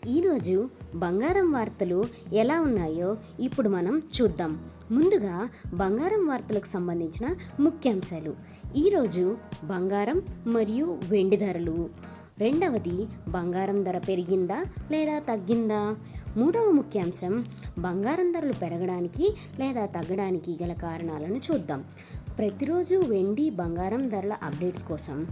ఈరోజు బంగారం వార్తలు ఎలా ఉన్నాయో ఇప్పుడు మనం చూద్దాం. ముందుగా బంగారం వార్తలకు సంబంధించిన ముఖ్యాంశాలు. ఈరోజు బంగారం మరియు వెండి ధరలు. రెండవది, బంగారం ధర పెరిగిందా లేదా తగ్గిందా? మూడవ ముఖ్యాంశం, బంగారం ధరలు పెరగడానికి లేదా తగ్గడానికి గల కారణాలను చూద్దాం. ప్రతిరోజు వెండి బంగారం ధరల అప్డేట్స్ కోసం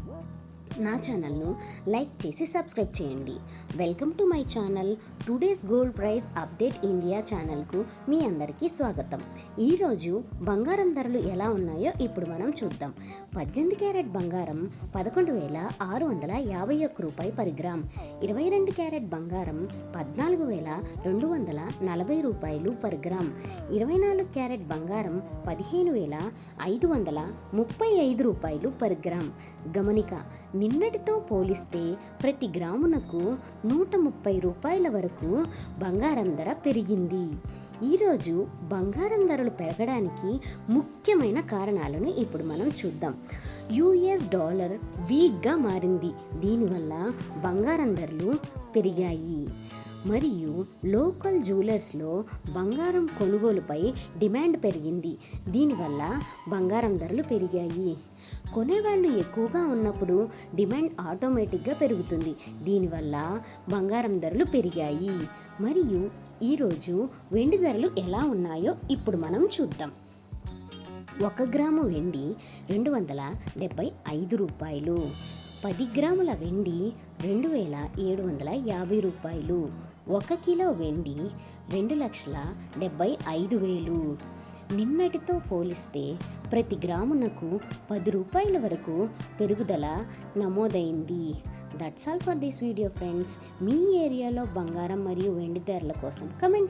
నా ఛానల్ను లైక్ చేసి సబ్స్క్రైబ్ చేయండి. Welcome to my channel. Today's gold price update India ఛానల్కు మీ అందరికీ స్వాగతం. ఈరోజు బంగారం ధరలు ఎలా ఉన్నాయో ఇప్పుడు మనం చూద్దాం. 18 క్యారెట్ బంగారం 11,651 రూపాయి పర్ గ్రామ్. 22 క్యారెట్ బంగారం 14,240 రూపాయలు పర్ గ్రామ్. 24 క్యారెట్ బంగారం 15,535 రూపాయలు పర్ గ్రామ్. గమనిక, నిన్నటితో పోలిస్తే ప్రతి గ్రామునకు 130 రూపాయల వరకు బంగారం ధర పెరిగింది. ఈరోజు బంగారం ధరలు పెరగడానికి ముఖ్యమైన కారణాలను ఇప్పుడు మనం చూద్దాం. యుఎస్ డాలర్ వీక్గా మారింది. దీనివల్ల బంగారం ధరలు పెరిగాయి. మరియు లోకల్ జ్యువెలర్స్లో బంగారం కొనుగోలుపై డిమాండ్ పెరిగింది. దీనివల్ల బంగారం ధరలు పెరిగాయి. కొనేవాళ్ళు ఎక్కువగా ఉన్నప్పుడు డిమాండ్ ఆటోమేటిక్గా పెరుగుతుంది. దీనివల్ల బంగారం ధరలు పెరిగాయి. మరియు ఈరోజు వెండి ధరలు ఎలా ఉన్నాయో ఇప్పుడు మనం చూద్దాం. 1 గ్రాము వెండి 275 రూపాయలు. 10 గ్రాముల వెండి 2,750 రూపాయలు. 1 కిలో వెండి 2,75,000. నిన్నటితో పోలిస్తే ప్రతి గ్రామునకు 10 రూపాయల వరకు పెరుగుదల నమోదైంది. That's all for this video friends. మీ ఏరియాలో బంగారం మరియు వెండి ధరల కోసం కమెంట్